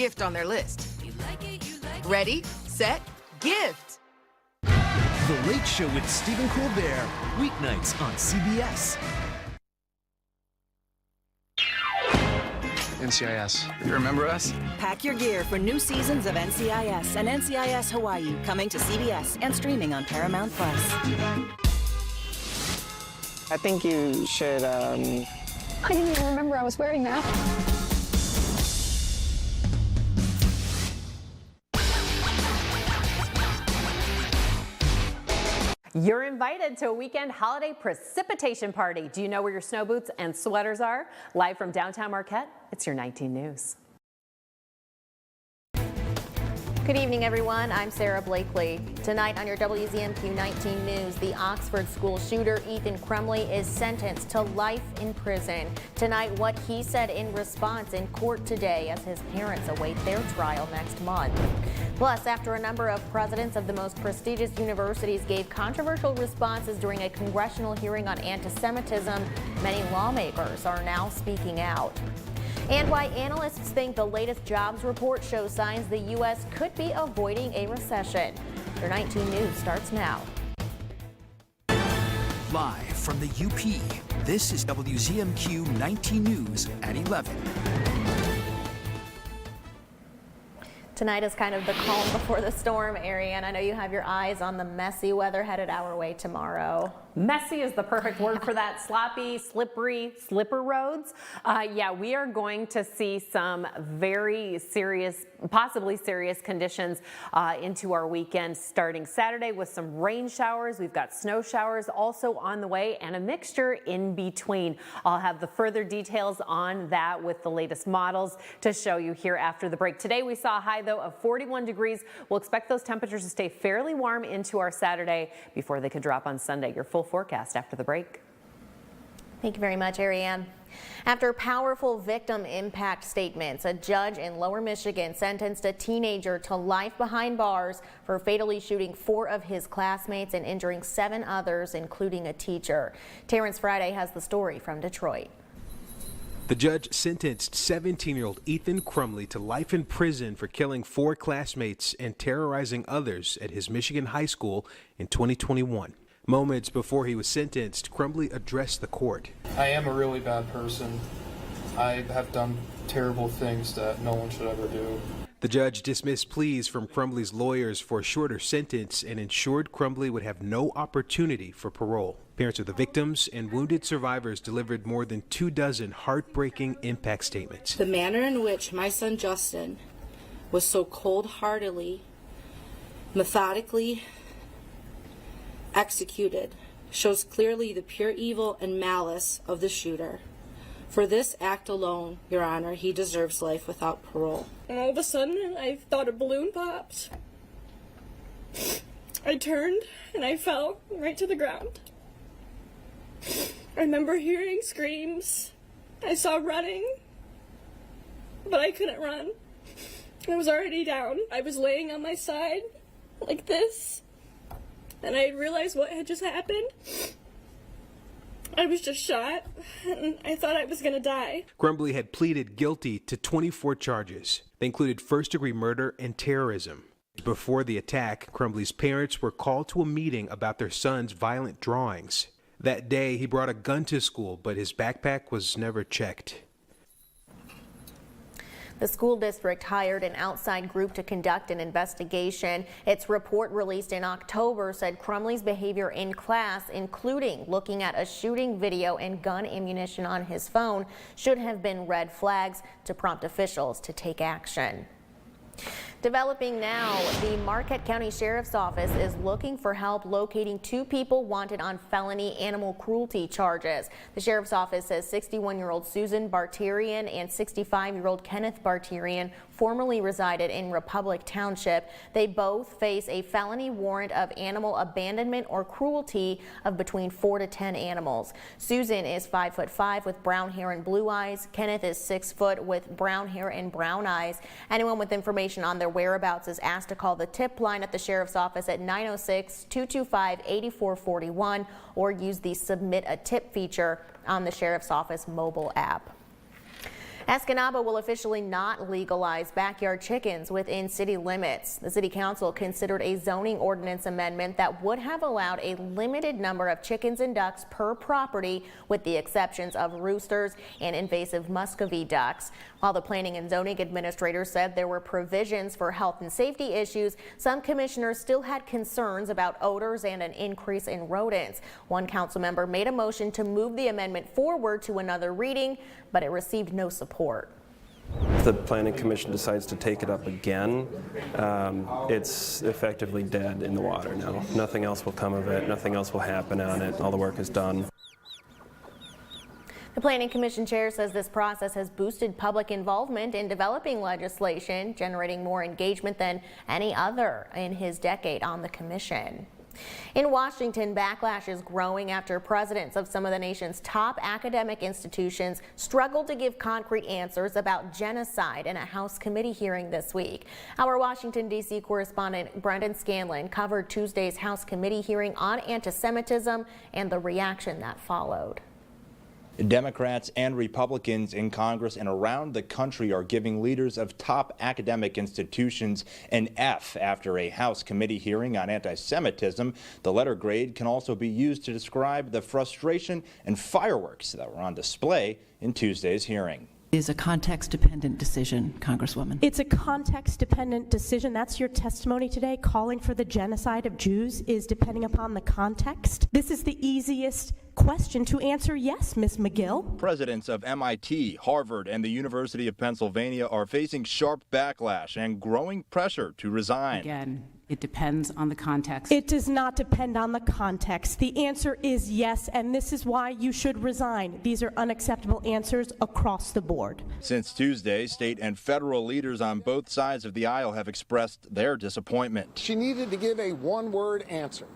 gift on their list. Ready, set, gift! The Late Show with Stephen Colbert, weeknights on CBS. NCIS. You remember us? Pack your gear for new seasons of NCIS and NCIS Hawaii coming to CBS and streaming on Paramount+. I think you should, I didn't even remember I was wearing that. You're invited to a weekend holiday precipitation party. Do you know where your snow boots and sweaters are? Live from downtown Marquette, it's your 19 News. Good evening, everyone. I'm Sarah Blakely. Tonight on your WZMQ 19 News, the Oxford school shooter Ethan Crumley is sentenced to life in prison. Tonight, what he said in response in court today as his parents await their trial next month. Plus, after a number of presidents of the most prestigious universities gave controversial responses during a congressional hearing on anti-Semitism, many lawmakers are now speaking out. And why analysts think the latest jobs report shows signs the U.S. could be avoiding a recession. Your 19 News starts now. Live from the UP, this is WZMQ 19 News at 11. Tonight is kind of the calm before the storm area, and I know you have your eyes on the messy weather headed our way tomorrow. Messy is the perfect word for that. Sloppy, slippery, slipper roads. Yeah, we are going to see some very serious, possibly serious conditions into our weekend starting Saturday with some rain showers. We've got snow showers also on the way and a mixture in between. I'll have the further details on that with the latest models to show you here after the break. Today we saw a high though of 41 degrees. We'll expect those temperatures to stay fairly warm into our Saturday before they could drop on Sunday. Your full forecast after the break. Thank you very much, Ariane. After powerful victim impact statements, a judge in Lower Michigan sentenced a teenager to life behind bars for fatally shooting 4 of his classmates and injuring 7 others, including a teacher. Terrence Friday has the story from Detroit. The judge sentenced 17-year-old Ethan Crumley to life in prison for killing 4 classmates and terrorizing others at his Michigan high school in 2021. Moments before he was sentenced, Crumley addressed the court. I am a really bad person. I have done terrible things that no one should ever do. The judge dismissed pleas from Crumley's lawyers for a shorter sentence and ensured Crumley would have no opportunity for parole. Parents of the victims and wounded survivors delivered more than 24 heartbreaking impact statements. The manner in which my son Justin was so cold-heartedly, methodically executed shows clearly the pure evil and malice of the shooter. For this act alone, Your Honor, he deserves life without parole. And all of a sudden, I thought a balloon popped. I turned and I fell right to the ground. I remember hearing screams. I saw running, but I couldn't run. I was already down. I was laying on my side like this. And I realized what had just happened. I was just shot, and I thought I was going to die. Crumley had pleaded guilty to 24 charges. They included first-degree murder and terrorism. Before the attack, Crumley's parents were called to a meeting about their son's violent drawings. That day, he brought a gun to school, but his backpack was never checked. The school district hired an outside group to conduct an investigation. Its report released in October said Crumley's behavior in class, including looking at a shooting video and gun ammunition on his phone, should have been red flags to prompt officials to take action. Developing now, the Marquette County Sheriff's Office is looking for help locating 2 people wanted on felony animal cruelty charges. The Sheriff's Office says 61-year-old Susan Barterian and 65-year-old Kenneth Barterian formerly resided in Republic Township. They both face a felony warrant of animal abandonment or cruelty of between 4 to 10 animals. Susan is 5'5" with brown hair and blue eyes. Kenneth is 6 foot with brown hair and brown eyes. Anyone with information on their whereabouts is asked to call the tip line at the Sheriff's Office at 906-225-8441 or use the Submit a Tip feature on the Sheriff's Office mobile app. Escanaba will officially not legalize backyard chickens within city limits. The city council considered a zoning ordinance amendment that would have allowed a limited number of chickens and ducks per property, with the exceptions of roosters and invasive Muscovy ducks. While the planning and zoning administrator said there were provisions for health and safety issues, some commissioners still had concerns about odors and an increase in rodents. One council member made a motion to move the amendment forward to another reading, but it received no support. If the Planning Commission decides to take it up again, it's effectively dead in the water now. Nothing else will come of it. Nothing else will happen on it. All the work is done. The Planning Commission chair says this process has boosted public involvement in developing legislation, generating more engagement than any other in his decade on the commission. In Washington, backlash is growing after presidents of some of the nation's top academic institutions struggled to give concrete answers about genocide in a House committee hearing this week. Our Washington, D.C. correspondent Brendan Scanlon covered Tuesday's House committee hearing on anti-Semitism and the reaction that followed. Democrats and Republicans in Congress and around the country are giving leaders of top academic institutions an F after a House committee hearing on anti-Semitism. The letter grade can also be used to describe the frustration and fireworks that were on display in Tuesday's hearing. Is a context-dependent decision, Congresswoman. It's a context-dependent decision. That's your testimony today. Calling for the genocide of Jews is depending upon the context. This is the easiest question to answer yes, Ms. McGill. Presidents of MIT, Harvard, and the University of Pennsylvania are facing sharp backlash and growing pressure to resign. Again, it depends on the context. It does not depend on the context. The answer is yes, and this is why you should resign. These are unacceptable answers across the board. Since Tuesday, state and federal leaders on both sides of the aisle have expressed their disappointment. She needed to give a one-word answer,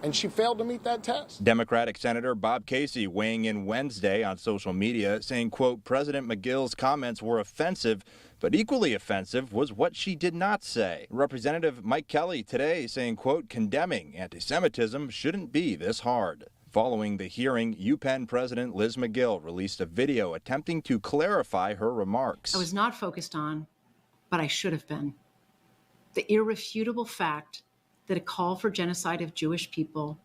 and she failed to meet that test. Democratic Senator Bob Casey weighing in Wednesday on social media saying, quote, President McGill's comments were offensive, but equally offensive was what she did not say. Representative Mike Kelly today saying, quote, condemning anti-Semitism shouldn't be this hard. Following the hearing, UPenn President Liz McGill released a video attempting to clarify her remarks. I was not focused on, but I should have been, the irrefutable fact that a call for genocide of Jewish people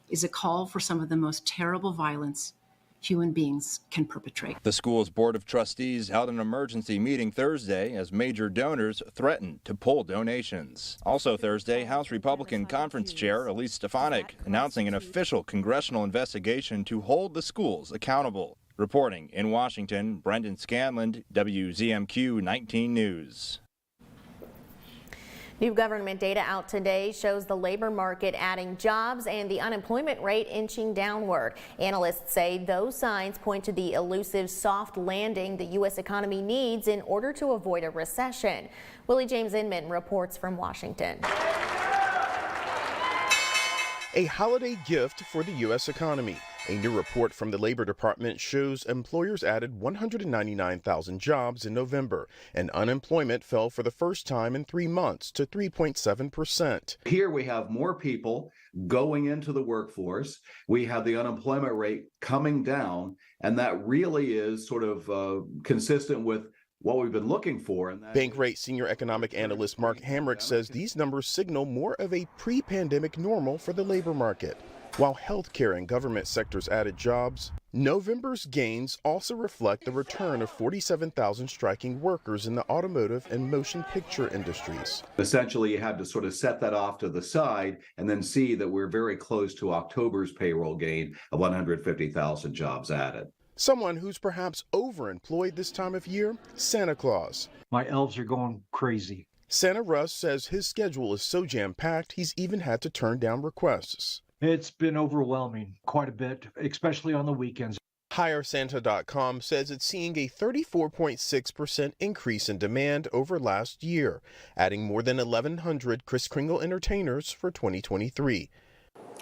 is a call for some of the most terrible violence human beings can perpetrate. The school's Board of Trustees held an emergency meeting Thursday as major donors threatened to pull donations. Also Thursday, House Republican Conference Chair Elise Stefanik announcing an official congressional investigation to hold the schools accountable. Reporting in Washington, Brendan Scanlon, WZMQ 19 News. New government data out today shows the labor market adding jobs and the unemployment rate inching downward. Analysts say those signs point to the elusive soft landing the U.S. economy needs in order to avoid a recession. Willie James Inman reports from Washington. A holiday gift for the U.S. economy. A new report from the Labor Department shows employers added 199,000 jobs in November, and unemployment fell for the first time in 3 months to 3.7%. Here we have more people going into the workforce. We have the unemployment rate coming down, and that really is sort of consistent with what we've been looking for. Bankrate senior economic analyst Mark Hamrick says these numbers signal more of a pre-pandemic normal for the labor market. While healthcare and government sectors added jobs, November's gains also reflect the return of 47,000 striking workers in the automotive and motion picture industries. Essentially, you had to sort of set that off to the side and then see that we're very close to October's payroll gain of 150,000 jobs added. Someone who's perhaps overemployed this time of year, Santa Claus. My elves are going crazy. Santa Russ says his schedule is so jam-packed he's even had to turn down requests. It's been overwhelming quite a bit, especially on the weekends. HireSanta.com says it's seeing a 34.6% increase in demand over last year, adding more than 1,100 Kris Kringle entertainers for 2023.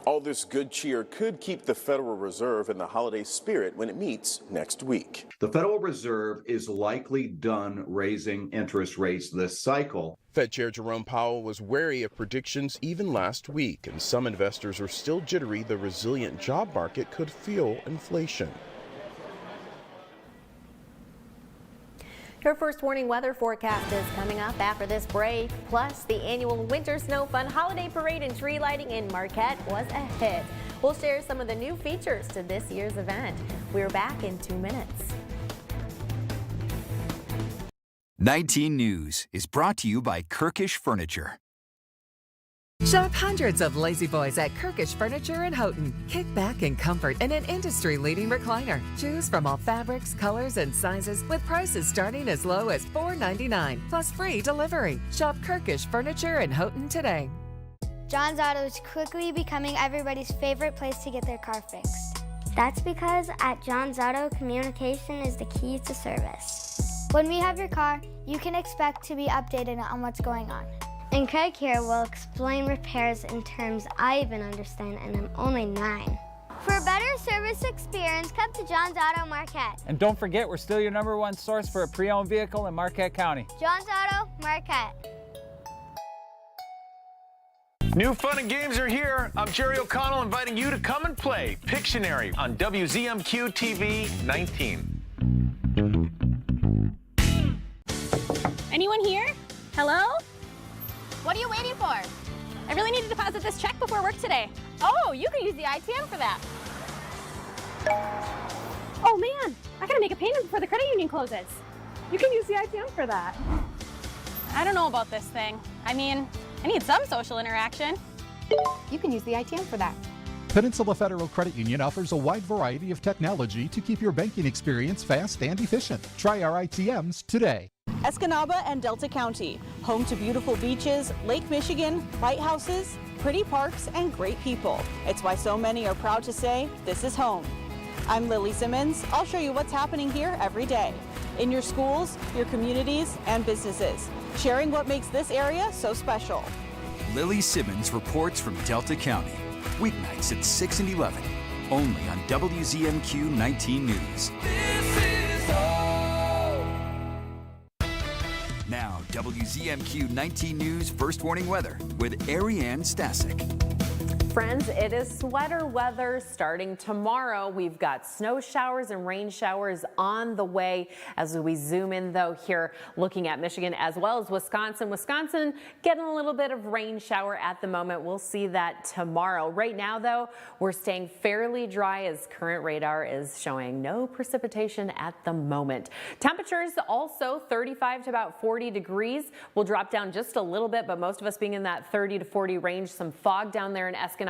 All this good cheer could keep the Federal Reserve in the holiday spirit when it meets next week. The Federal Reserve is likely done raising interest rates this cycle. Fed Chair Jerome Powell was wary of predictions even last week, and some investors are still jittery the resilient job market could fuel inflation. Your first warning weather forecast is coming up after this break. Plus, the annual Winter Snow Fun Holiday Parade and tree lighting in Marquette was a hit. We'll share some of the new features to this year's event. We're back in 2 minutes. 19 News is brought to you by Kirkish Furniture. Shop hundreds of lazy boys at Kirkish Furniture in Houghton. Kick back in comfort in an industry-leading recliner. Choose from all fabrics, colors, and sizes with prices starting as low as $4.99 plus free delivery. Shop Kirkish Furniture in Houghton today. John's Auto is quickly becoming everybody's favorite place to get their car fixed. That's because at John's Auto, communication is the key to service. When we have your car, you can expect to be updated on what's going on. And Craig here will explain repairs in terms I even understand, and I'm only 9. For a better service experience, come to John's Auto Marquette. And don't forget, we're still your #1 source for a pre-owned vehicle in Marquette County. John's Auto Marquette. New fun and games are here. I'm Jerry O'Connell inviting you to come and play Pictionary on WZMQ TV 19. Anyone here? Hello? What are you waiting for? I really need to deposit this check before work today. Oh, you can use the ITM for that. Oh man, I gotta make a payment before the credit union closes. You can use the ITM for that. I don't know about this thing. I mean, I need some social interaction. You can use the ITM for that. Peninsula Federal Credit Union offers a wide variety of technology to keep your banking experience fast and efficient. Try our ITMs today. Escanaba and Delta County, home to beautiful beaches, Lake Michigan, lighthouses, pretty parks, and great people. It's why so many are proud to say, this is home. I'm Lily Simmons. I'll show you what's happening here every day. In your schools, your communities, and businesses. Sharing what makes this area so special. Lily Simmons reports from Delta County. Weeknights at 6 and 11. Only on WZMQ 19 News. Now, WZMQ 19 News First Warning Weather with Ariane Stasek. Friends, it is sweater weather starting tomorrow. We've got snow showers and rain showers on the way as we zoom in, though, here looking at Michigan as well as Wisconsin. Wisconsin getting a little bit of rain shower at the moment. We'll see that tomorrow. Right now, though, we're staying fairly dry as current radar is showing no precipitation at the moment. Temperatures also 35 to about 40 degrees. We'll drop down just a little bit, but most of us being in that 30 to 40 range. Some fog down there in Escanaba.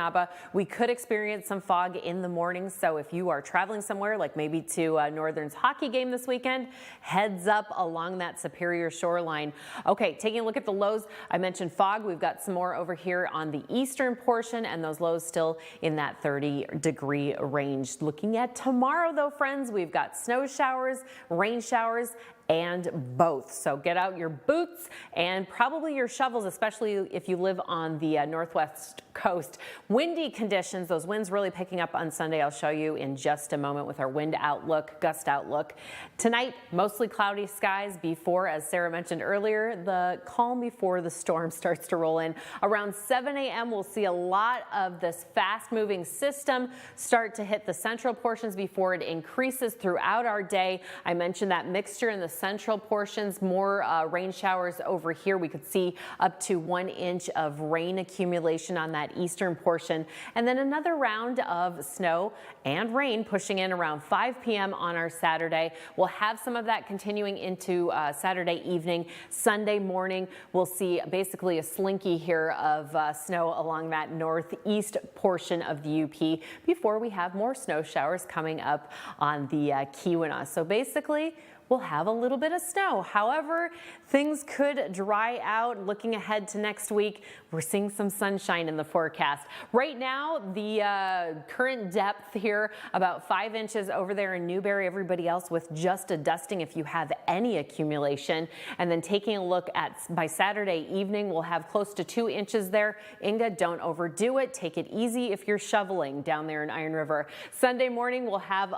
We could experience some fog in the morning, so if you are traveling somewhere, like maybe to Northern's hockey game this weekend, heads up along that Superior shoreline. Okay, taking a look at the lows, I mentioned fog. We've got some more over here on the eastern portion, and those lows still in that 30-degree range. Looking at tomorrow, though, friends, we've got snow showers, rain showers, and both. So get out your boots and probably your shovels, especially if you live on the northwest coast. Windy conditions, those winds really picking up on Sunday. I'll show you in just a moment with our wind outlook, gust outlook. Tonight, mostly cloudy skies before, as Sarah mentioned earlier, the calm before the storm starts to roll in. Around 7 a.m., we'll see a lot of this fast-moving system start to hit the central portions before it increases throughout our day. I mentioned that mixture in the central portions, more rain showers over here. We could see up to 1 inch of rain accumulation on that eastern portion, and then another round of snow and rain pushing in around 5 p.m. on our Saturday. We'll have some of that continuing into Saturday evening. Sunday morning, we'll see basically a slinky here of snow along that northeast portion of the UP before we have more snow showers coming up on the Keweenaw. So basically, we'll have a little bit of snow. However, things could dry out. Looking ahead to next week, we're seeing some sunshine in the forecast. Right now, the current depth here, about 5 inches over there in Newberry. Everybody else with just a dusting if you have any accumulation. And then taking a look at by Saturday evening, we'll have close to 2 inches there. Inga, don't overdo it. Take it easy if you're shoveling down there in Iron River. Sunday morning, we'll have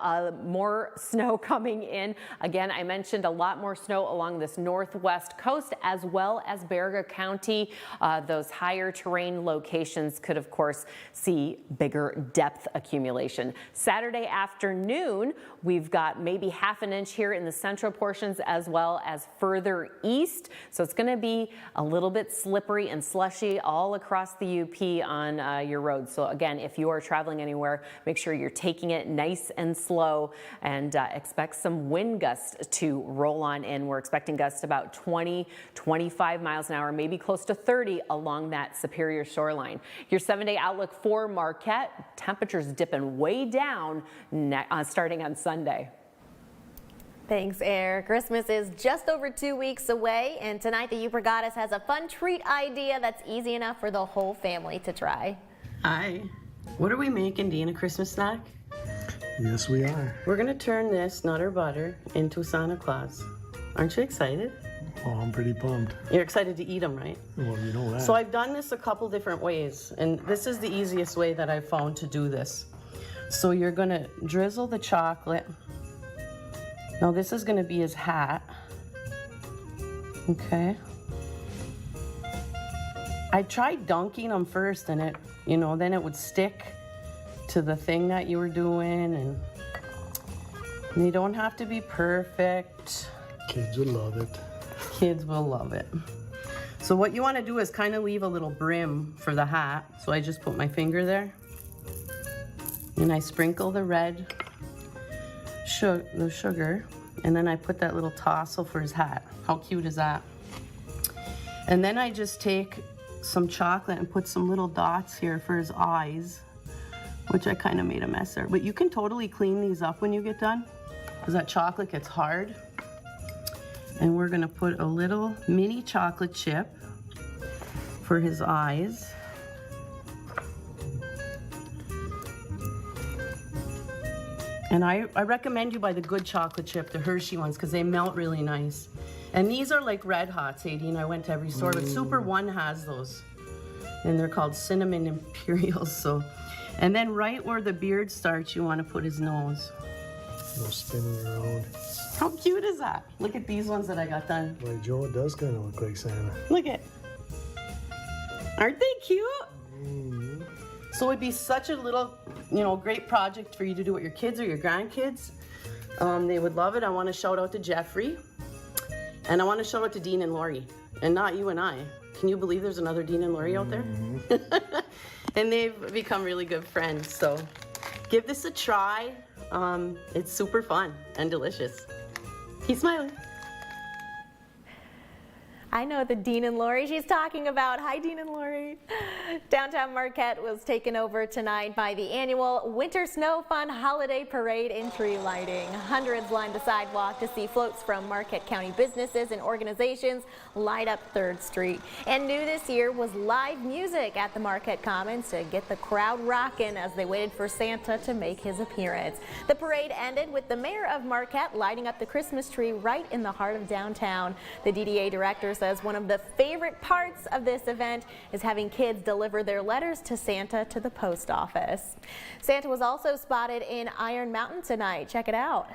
more snow coming in. Again, I I mentioned a lot more snow along this northwest coast as well as Baraga County. Those higher terrain locations could, of course, see bigger depth accumulation. Saturday afternoon, we've got maybe half an inch here in the central portions as well as further east. So it's going to be a little bit slippery and slushy all across the UP on your roads. So again, if you are traveling anywhere, make sure you're taking it nice and slow, and expect some wind gusts to roll on in. We're expecting gusts about 20, 25 miles an hour, maybe close to 30 along that Superior shoreline. Your 7-day outlook for Marquette, temperatures dipping way down starting on Sunday. Thanks, Eric. Christmas is just over 2 weeks away, and tonight the Upper Goddess has a fun treat idea that's easy enough for the whole family to try. Hi. What are we making, Dean? A Christmas snack? Yes, we are. We're going to turn this Nutter Butter into Santa Claus. Aren't you excited? Oh, I'm pretty pumped. You're excited to eat them, right? Well, you know that. So I've done this a couple different ways, and this is the easiest way that I've found to do this. So you're going to drizzle the chocolate. Now this is going to be his hat. Okay. I tried dunking them first, and it, then it would stick to the thing that you were doing, and they don't have to be perfect. Kids will love it. Kids will love it. So what you want to do is kind of leave a little brim for the hat. So I just put my finger there, and I sprinkle the red sugar, and then I put that little tassel for his hat. How cute is that? And then I just take some chocolate and put some little dots here for his eyes, which I kind of made a mess there. But you can totally clean these up when you get done, because that chocolate gets hard. And we're gonna put a little mini chocolate chip for his eyes. And I recommend you buy the good chocolate chip, the Hershey ones, because they melt really nice. And these are like Red Hot, Sadie, and I went to every store, but Super One has those. And they're called Cinnamon Imperials. So, and then right where the beard starts, you want to put his nose. No spinning around. How cute is that? Look at these ones that I got done. Like Joe, it does kind of look like Santa. Look at. Aren't they cute? So it'd be such a little, great project for you to do with your kids or your grandkids. They would love it. I want to shout out to Jeffrey. And I want to shout out to Dean and Lori. And not you and I. Can you believe there's another Dean and Lori out there? And they've become really good friends. So give this a try. It's super fun and delicious. Keep smiling. I know the Dean and Lori she's talking about. Hi, Dean and Lori. Downtown Marquette was taken over tonight by the annual Winter Snow Fun Holiday Parade and tree lighting. Hundreds lined the sidewalk to see floats from Marquette County businesses and organizations light up 3rd Street. And new this year was live music at the Marquette Commons to get the crowd rocking as they waited for Santa to make his appearance. The parade ended with the mayor of Marquette lighting up the Christmas tree right in the heart of downtown. The DDA director says one of the favorite parts of this event is having kids deliver their letters to Santa to the post office. Santa was also spotted in Iron Mountain tonight. Check it out.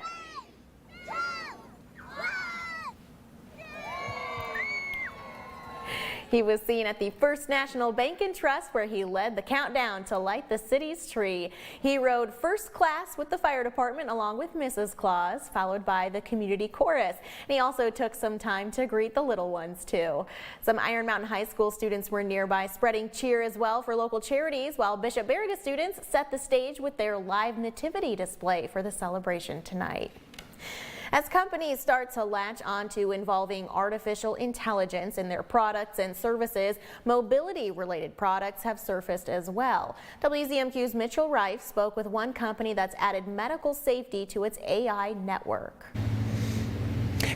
He was seen at the First National Bank and Trust, where he led the countdown to light the city's tree. He rode first class with the fire department along with Mrs. Claus, followed by the community chorus. And he also took some time to greet the little ones too. Some Iron Mountain High School students were nearby spreading cheer as well for local charities, while Bishop Baraga students set the stage with their live nativity display for the celebration tonight. As companies start to latch onto involving artificial intelligence in their products and services, mobility-related products have surfaced as well. WZMQ's Mitchell Reif spoke with one company that's added medical safety to its AI network.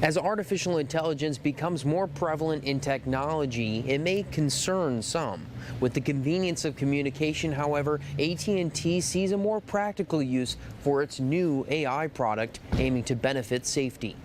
As artificial intelligence becomes more prevalent in technology, it may concern some. With the convenience of communication, however, AT&T sees a more practical use for its new AI product aiming to benefit safety.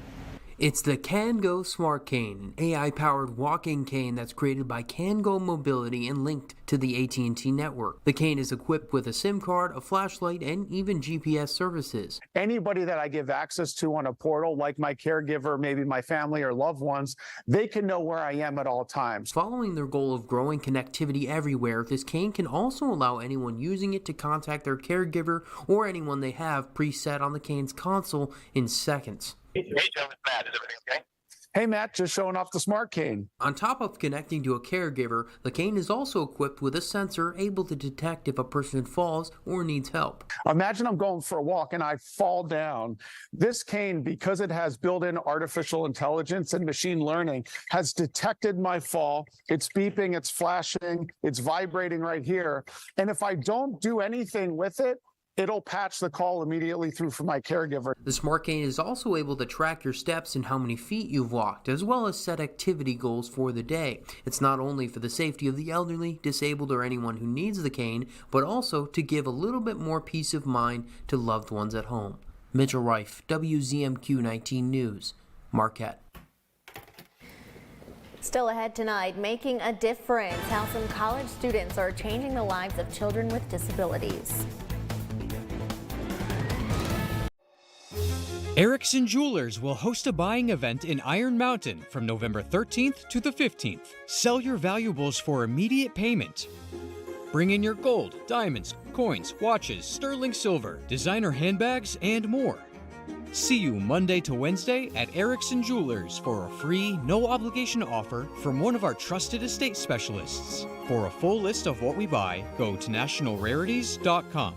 It's the CanGo Smart Cane, an AI-powered walking cane that's created by CanGo Mobility and linked to the AT&T network. The cane is equipped with a SIM card, a flashlight, and even GPS services. Anybody that I give access to on a portal, like my caregiver, maybe my family or loved ones, they can know where I am at all times. Following their goal of growing connectivity everywhere, this cane can also allow anyone using it to contact their caregiver or anyone they have preset on the cane's console in seconds. Hey, Joe, it's Matt. Is everything okay? Hey, Matt, just showing off the smart cane. On top of connecting to a caregiver, the cane is also equipped with a sensor able to detect if a person falls or needs help. Imagine I'm going for a walk and I fall down. This cane, because it has built-in artificial intelligence and machine learning, has detected my fall. It's beeping, it's flashing, it's vibrating right here. And if I don't do anything with it, it'll patch the call immediately through for my caregiver. The smart cane is also able to track your steps and how many feet you've walked, as well as set activity goals for the day. It's not only for the safety of the elderly, disabled, or anyone who needs the cane, but also to give a little bit more peace of mind to loved ones at home. Mitchell Reif, WZMQ 19 News, Marquette. Still ahead tonight, making a difference, how some college students are changing the lives of children with disabilities. Erickson Jewelers will host a buying event in Iron Mountain from November 13th to the 15th. Sell your valuables for immediate payment. Bring in your gold, diamonds, coins, watches, sterling silver, designer handbags, and more. See you Monday to Wednesday at Erickson Jewelers for a free, no-obligation offer from one of our trusted estate specialists. For a full list of what we buy, go to nationalrarities.com.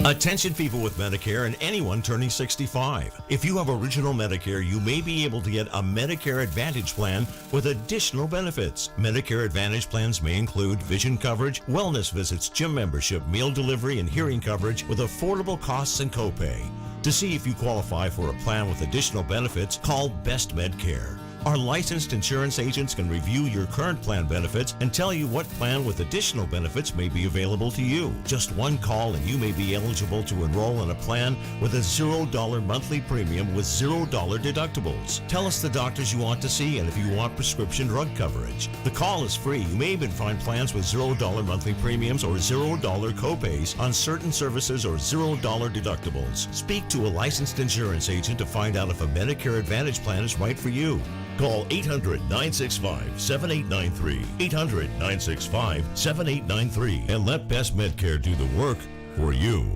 Attention people with Medicare and anyone turning 65. If you have original Medicare, you may be able to get a Medicare Advantage plan with additional benefits. Medicare Advantage plans may include vision coverage, wellness visits, gym membership, meal delivery, and hearing coverage with affordable costs and copay. To see if you qualify for a plan with additional benefits, call Best Medcare. Our licensed insurance agents can review your current plan benefits and tell you what plan with additional benefits may be available to you. Just one call and you may be eligible to enroll in a plan with a $0 monthly premium with $0 deductibles. Tell us the doctors you want to see and if you want prescription drug coverage. The call is free. You may even find plans with $0 monthly premiums or $0 copays on certain services or $0 deductibles. Speak to a licensed insurance agent to find out if a Medicare Advantage plan is right for you. Call 800-965-7893, 800-965-7893, and let Best Medcare do the work for you.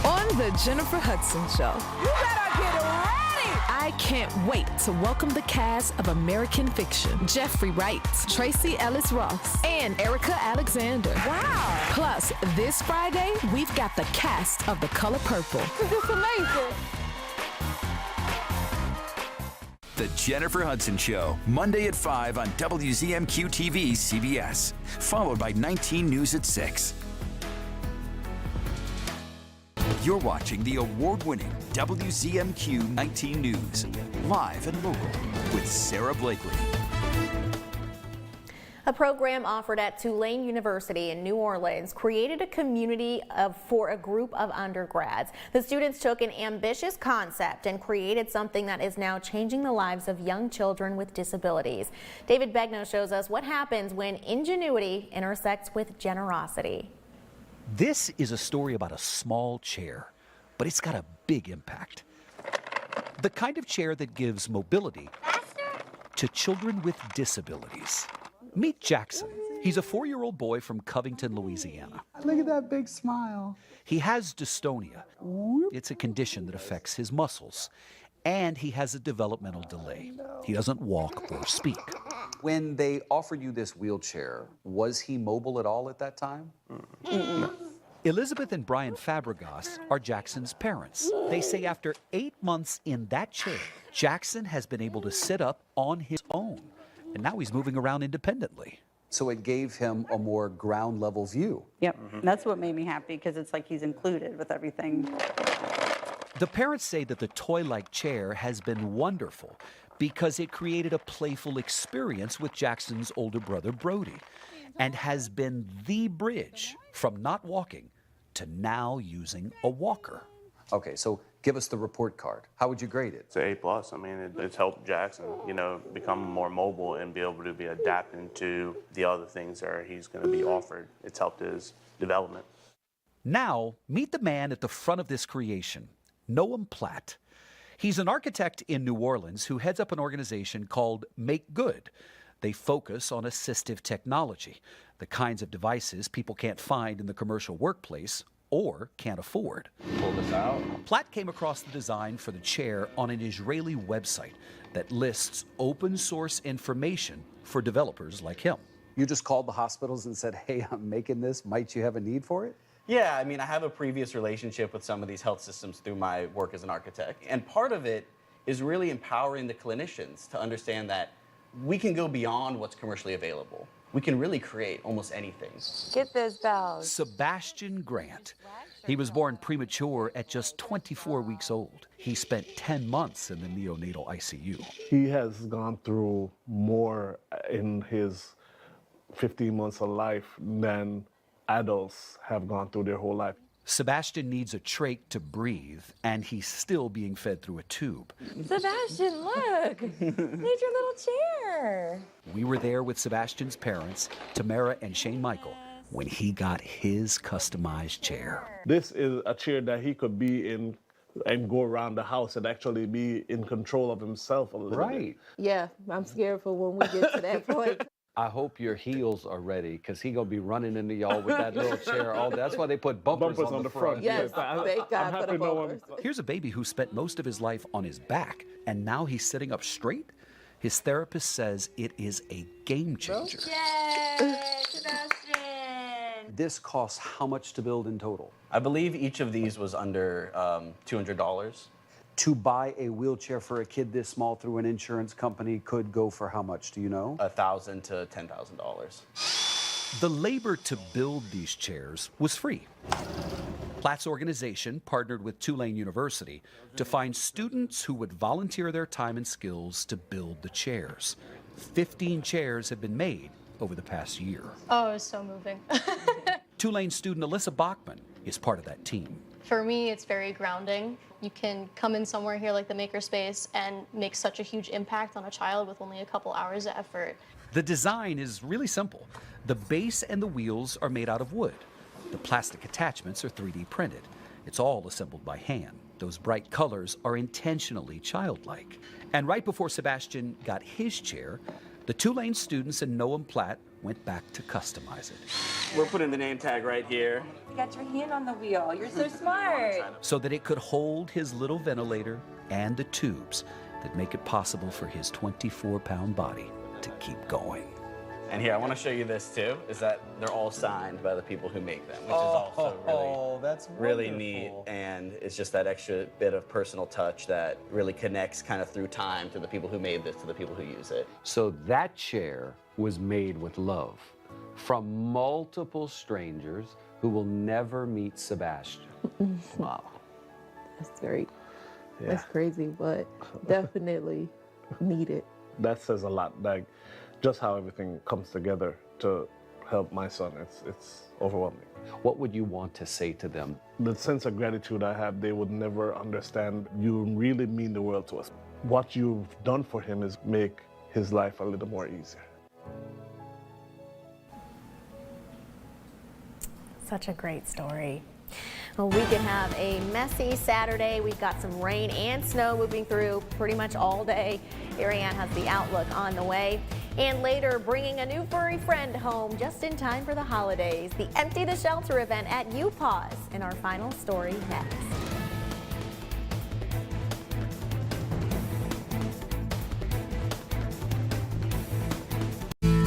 On the Jennifer Hudson Show. You better get ready! I can't wait to welcome the cast of American Fiction. Jeffrey Wright, Tracy Ellis Ross, and Erica Alexander. Wow! Plus, this Friday, we've got the cast of The Color Purple. It's amazing! The Jennifer Hudson Show, Monday at 5 on WZMQ TV CBS, followed by 19 News at 6. You're watching the award-winning WZMQ 19 News, live and local with Sarah Blakely. A program offered at Tulane University in New Orleans created a community for a group of undergrads. The students took an ambitious concept and created something that is now changing the lives of young children with disabilities. David Begno shows us what happens when ingenuity intersects with generosity. This is a story about a small chair, but it's got a big impact. The kind of chair that gives mobility to children with disabilities. Meet Jackson. He's a 4-year-old boy from Covington, Louisiana. Look at that big smile. He has dystonia. It's a condition that affects his muscles. And he has a developmental delay. He doesn't walk or speak. When they offered you this wheelchair, was he mobile at all at that time? No. Elizabeth and Brian Fabregas are Jackson's parents. They say after 8 months in that chair, Jackson has been able to sit up on his own. And now he's moving around independently. So it gave him a more ground level view. Yep, that's what made me happy because it's like he's included with everything. The parents say that the toy-like chair has been wonderful because it created a playful experience with Jackson's older brother, Brody, and has been the bridge from not walking to now using a walker. Okay, so Give us the report card. How would you grade it? It's an A+. I mean, it's helped Jackson, become more mobile and be able to be adapting to the other things that he's going to be offered. It's helped his development. Now, meet the man at the front of this creation, Noam Platt. He's an architect in New Orleans who heads up an organization called Make Good. They focus on assistive technology, the kinds of devices people can't find in the commercial workplace or can't afford. Pull this out. Platt came across the design for the chair on an Israeli website that lists open source information for developers like him. You just called the hospitals and said, hey, I'm making this. Might you have a need for it? Yeah, I mean, I have a previous relationship with some of these health systems through my work as an architect. And part of it is really empowering the clinicians to understand that we can go beyond what's commercially available. We can really create almost anything. Get those bells. Sebastian Grant. He was born premature at just 24 weeks old. He spent 10 months in the neonatal ICU. He has gone through more in his 15 months of life than adults have gone through their whole life. Sebastian needs a trach to breathe, and he's still being fed through a tube. Sebastian, look! There's your little chair. We were there with Sebastian's parents, Tamara and Shane Michael, when he got his customized chair. This is a chair that he could be in and go around the house and actually be in control of himself a little bit. Yeah, I'm scared for when we get to that point. I hope your heels are ready, because he's going to be running into y'all with that little chair all day. That's why they put bumpers on the front. Yes, thank God for the bumpers. Here's a baby who spent most of his life on his back, and now he's sitting up straight. His therapist says it is a game changer. Yay, Sebastian! This costs how much to build in total? I believe each of these was under $200. To buy a wheelchair for a kid this small through an insurance company could go for how much, do you know? $1,000 to $10,000. The labor to build these chairs was free. Platt's organization partnered with Tulane University to find students who would volunteer their time and skills to build the chairs. 15 chairs have been made over the past year. Oh, it was so moving. Tulane student Alyssa Bachman is part of that team. For me, it's very grounding. You can come in somewhere here like the Makerspace and make such a huge impact on a child with only a couple hours of effort. The design is really simple. The base and the wheels are made out of wood. The plastic attachments are 3D printed. It's all assembled by hand. Those bright colors are intentionally childlike. And right before Sebastian got his chair, the Tulane students and Noam Platt went back to customize it. We're putting the name tag right here. You got your hand on the wheel. You're so smart. So that it could hold his little ventilator and the tubes that make it possible for his 24-pound body to keep going. And here, I want to show you this too, is that they're all signed by the people who make them, which is also really neat. And it's just that extra bit of personal touch that really connects kind of through time to the people who made this, to the people who use it. So that chair was made with love from multiple strangers who will never meet Sebastian. Wow. That's crazy, but definitely needed. That says a lot, like just how everything comes together to help my son. It's overwhelming. What would you want to say to them? The sense of gratitude I have, they would never understand. You really mean the world to us. What you've done for him is make his life a little more easier. Such a great story. Well, we could have a messy Saturday. We've got some rain and snow moving through pretty much all day. Ariane has the outlook on the way. And later, bringing a new furry friend home just in time for the holidays. The Empty the Shelter event at UPaws in our final story next.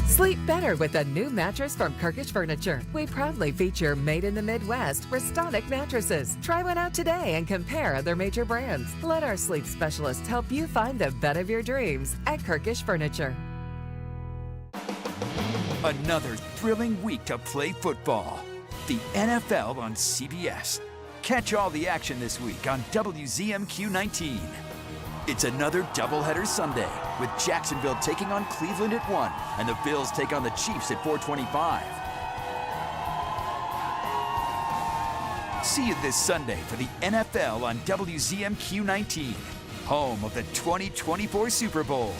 Sleep better with a new mattress from Kirkish Furniture. We proudly feature made in the Midwest Restonic mattresses. Try one out today and compare other major brands. Let our sleep specialists help you find the bed of your dreams at Kirkish Furniture. Another thrilling week to play football. The NFL on CBS. Catch all the action this week on WZMQ 19. It's another doubleheader Sunday with Jacksonville taking on Cleveland at 1 and the Bills take on the Chiefs at 4:25. See you this Sunday for the NFL on WZMQ 19, home of the 2024 Super Bowl.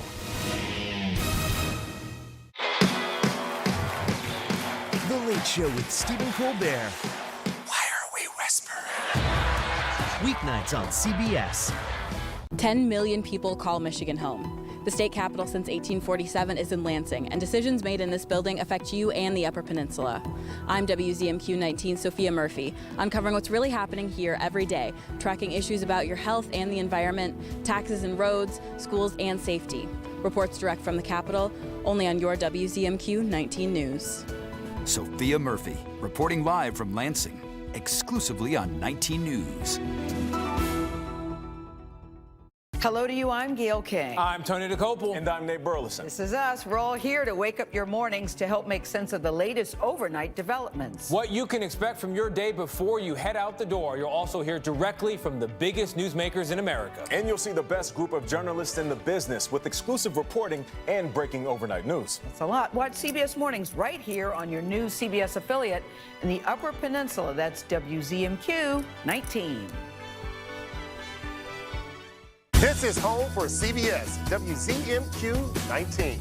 The Late Show with Stephen Colbert. Why are we whispering? Weeknights on CBS. 10 million people call Michigan home. The state capital since 1847 is in Lansing, and decisions made in this building affect you and the Upper Peninsula. I'm WZMQ 19 Sophia Murphy, uncovering what's really happening here every day, tracking issues about your health and the environment, taxes and roads, schools, and safety. Reports direct from the Capitol, only on your WZMQ 19 News. Sophia Murphy, reporting live from Lansing, exclusively on 19 News. Hello to you, I'm Gail King. I'm Tony DeCopel. And I'm Nate Burleson. This is us. We're all here to wake up your mornings to help make sense of the latest overnight developments. What you can expect from your day before you head out the door. You'll also hear directly from the biggest newsmakers in America. And you'll see the best group of journalists in the business with exclusive reporting and breaking overnight news. That's a lot. Watch CBS Mornings right here on your new CBS affiliate in the Upper Peninsula. That's WZMQ 19. This is home for CBS, WZMQ 19.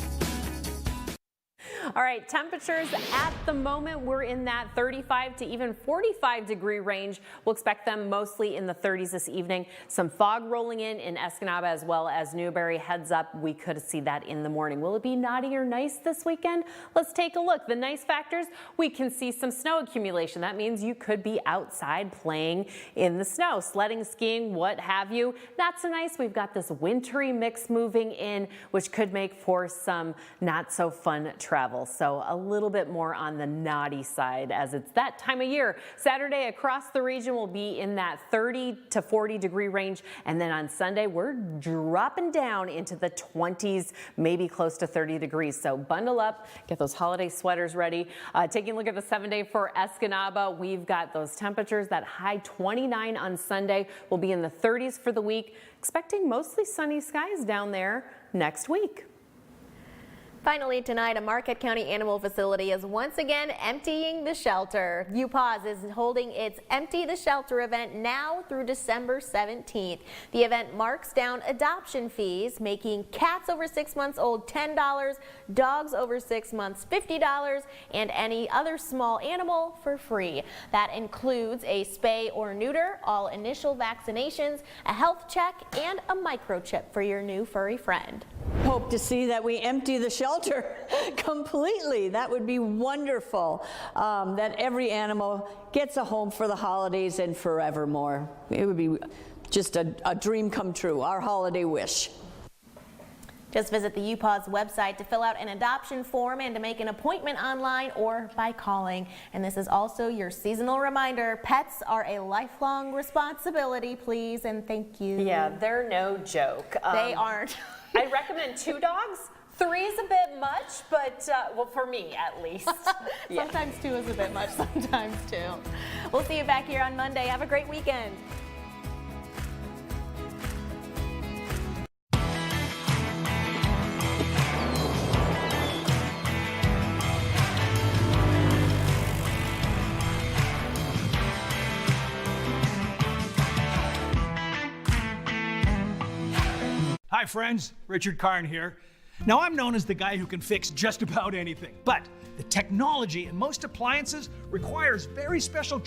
All right, temperatures at the moment, we're in that 35 to even 45 degree range. We'll expect them mostly in the 30s this evening. Some fog rolling in Escanaba as well as Newberry. Heads up, we could see that in the morning. Will it be naughty or nice this weekend? Let's take a look. The nice factors, we can see some snow accumulation. That means you could be outside playing in the snow, sledding, skiing, what have you. Not so nice. We've got this wintry mix moving in, which could make for some not so fun travel. So a little bit more on the naughty side as it's that time of year. Saturday across the region will be in that 30 to 40 degree range. And then on Sunday, we're dropping down into the 20s, maybe close to 30 degrees. So bundle up, get those holiday sweaters ready. Taking a look at the 7-day for Escanaba, we've got those temperatures. That high 29 on Sunday will be in the 30s for the week. Expecting mostly sunny skies down there next week. Finally tonight, a Marquette County animal facility is once again emptying the shelter. UPAWS is holding its Empty the Shelter event now through December 17th. The event marks down adoption fees, making cats over 6 months old $10, dogs over 6 months $50, and any other small animal for free. That includes a spay or neuter, all initial vaccinations, a health check, and a microchip for your new furry friend. Hope to see that we empty the shelter completely. That would be wonderful, that every animal gets a home for the holidays and forevermore. It would be just a dream come true, our holiday wish. Just visit the UPAWS website to fill out an adoption form and to make an appointment online or by calling. And this is also your seasonal reminder. Pets are a lifelong responsibility, please, and thank you. Yeah, they're no joke. They aren't. I recommend 2 dogs. 3 is a bit much, but well, for me at least. Yeah. Sometimes 2 is a bit much, sometimes 2. We'll see you back here on Monday. Have a great weekend. Hi friends, Richard Karn here. Now I'm known as the guy who can fix just about anything, but the technology in most appliances requires very special